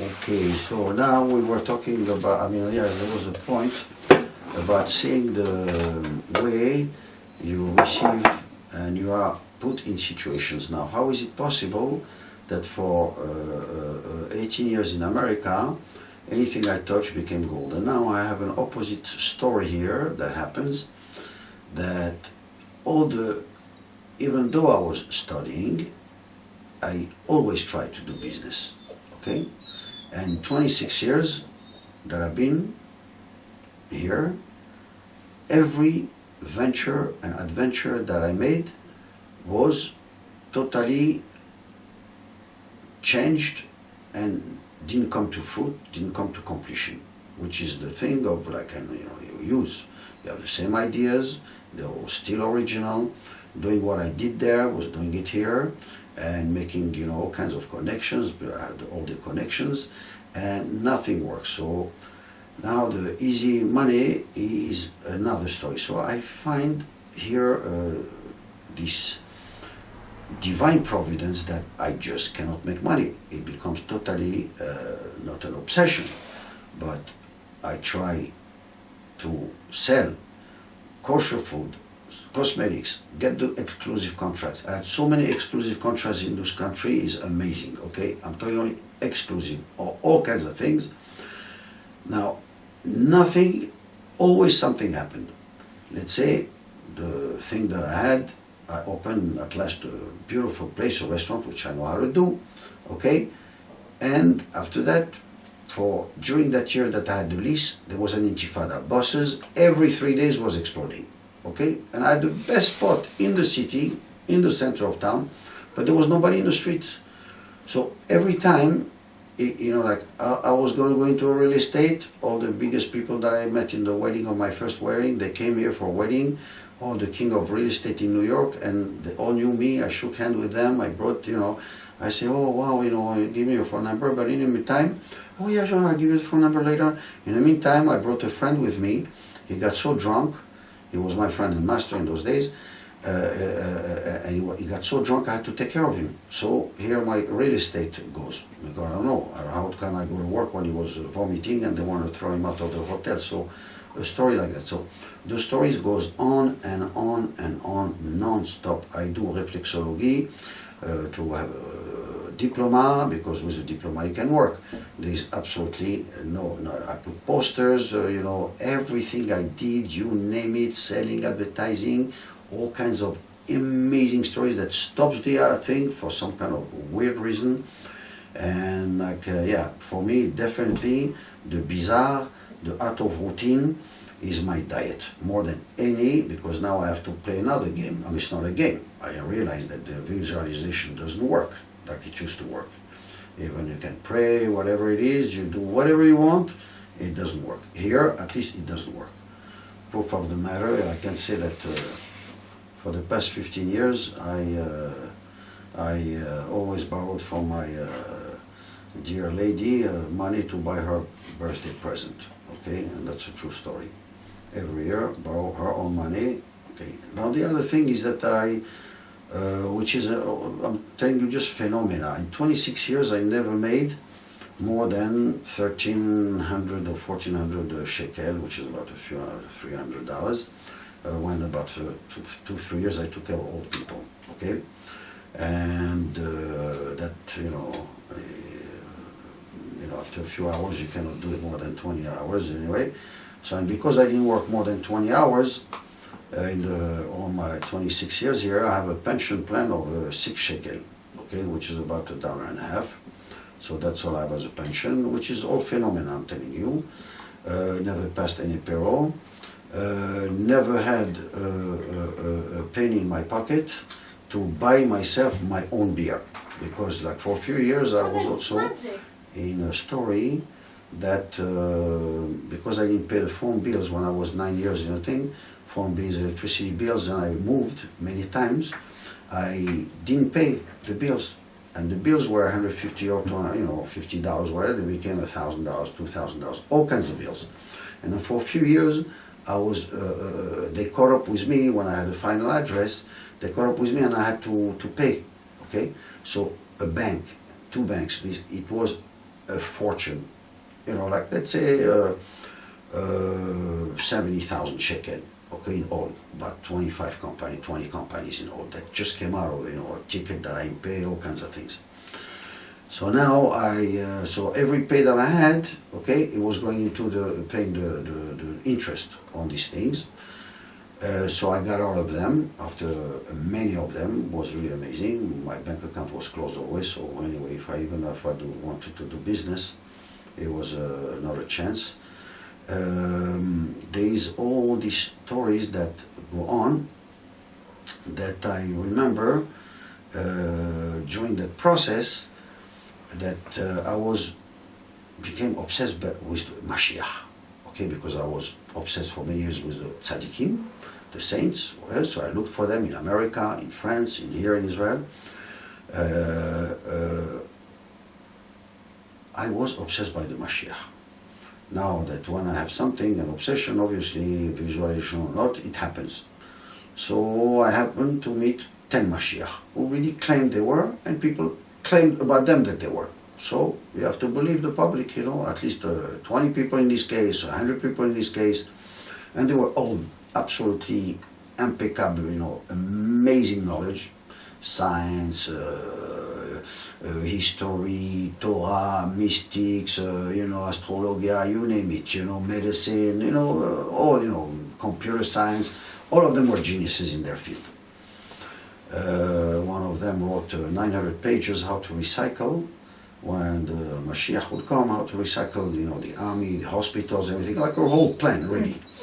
Okay, so now we were talking about, I mean, yeah, there was a point about seeing the way you receive and you are put in situations now. How is it possible that for 18 years in America, anything I touch became gold? And now I have an opposite story here that happens, that all the, even though I was studying, I always tried to do business, okay? And 26 years that I've been here, every venture and adventure that I made was totally changed and didn't come to fruit, didn't come to completion, which is the thing of like, you have the same ideas, they're all still original. Doing what I did there was doing it here, and making all kinds of connections. I had all the connections, and nothing works. So now the easy money is another story. So I find here this divine providence that I just cannot make money. It becomes totally not an obsession, but I try to sell kosher food, cosmetics, get the exclusive contracts. I had so many exclusive contracts in this country, is amazing, okay? I'm talking only exclusive, or all kinds of things. Now, nothing, always something happened. Let's say the thing that I had, I opened at last a beautiful place, a restaurant, which I know how to do, okay? And after that, during that year that I had the lease, there was an intifada. Buses, every 3 days was exploding. Okay, and I had the best spot in the city, in the center of town, but there was nobody in the streets. So every time, like I was going to go into a real estate, all the biggest people that I met in the wedding of my first wedding, they came here for a wedding, or the king of real estate in New York, and they all knew me. I shook hands with them. I brought, I say, oh wow, give me your phone number. But in the meantime, oh yeah, sure, I'll give you the phone number later. In the meantime, I brought a friend with me. He got so drunk. He was my friend and master in those days, and he got so drunk I had to take care of him. So here my real estate goes, because I don't know, how can I go to work when he was vomiting and they want to throw him out of the hotel. So a story like that. So the stories goes on and on and on, non-stop. I do reflexology to have a diploma, because with a diploma you can work. There's absolutely no, I put posters, everything I did, you name it, selling, advertising, all kinds of amazing stories that stops the thing for some kind of weird reason. And for me, definitely the bizarre, the art of routine is my diet, more than any, because now I have to play another game. I mean, it's not a game. I realize that the visualization doesn't work like it used to work. Even you can pray, whatever it is, you do whatever you want, it doesn't work. Here, at least it doesn't work. Proof of the matter, I can say that for the past 15 years, I always borrowed from my dear lady money to buy her birthday present, okay? And that's a true story. Every year, borrow her own money, okay? Now the other thing is that which is, I'm telling you, just phenomena. In 26 years, I never made more than 1,300 or 1,400 shekel, which is about a few $300. When about 2-3 years, I took care of old people, okay? And that, after a few hours, you cannot do it more than 20 hours anyway. So, and because I didn't work more than 20 hours, all my 26 years here, I have a pension plan of 6 shekel, okay, which is about $1.50. So that's all I have as a pension, which is all phenomena, I'm telling you. Never passed any payroll, never had a penny in my pocket to buy myself my own beer, because like for a few years I was also in a story that because I didn't pay the phone bills when I was 9 years in a thing, phone bills, electricity bills, and I moved many times, I didn't pay the bills. And the bills were $150 or $50, whatever, they became $1,000, $2,000, all kinds of bills. And then for a few years, I was, they caught up with me when I had a final address, they caught up with me and I had to pay, okay? So a bank, 2 banks, it was a fortune. You know, like let's say 70,000 shekel, okay, in all, but 25 companies, 20 companies in all that just came out of, you know, a ticket that I pay, all kinds of things. So now so every pay that I had, okay, it was going into paying the interest on these things. So I got all of them. After many of them was really amazing. My bank account was closed always. So anyway, if I wanted to do business, it was not a chance. There is all these stories that go on that I remember during that process that I became obsessed with Mashiach, okay, because I was obsessed for many years with the tzaddikim, the saints. Well, so I looked for them in America, in France, here in Israel. I was obsessed by the Mashiach. Now that when I have something, an obsession, obviously, visualization or not, it happens. So I happened to meet 10 Mashiach who really claimed they were, and people claimed about them that they were. So we have to believe the public, you know, at least 20 people in this case, 100 people in this case, and they were all absolutely impeccable, you know, amazing knowledge, science, history, Torah, mystics, you know, astrologia, you name it, you know, medicine, you know, all, you know, computer science, all of them were geniuses in their field. One of them wrote 900 pages how to recycle when the Mashiach would come, how to recycle, you know, the army, the hospitals, everything, like a whole plan, really.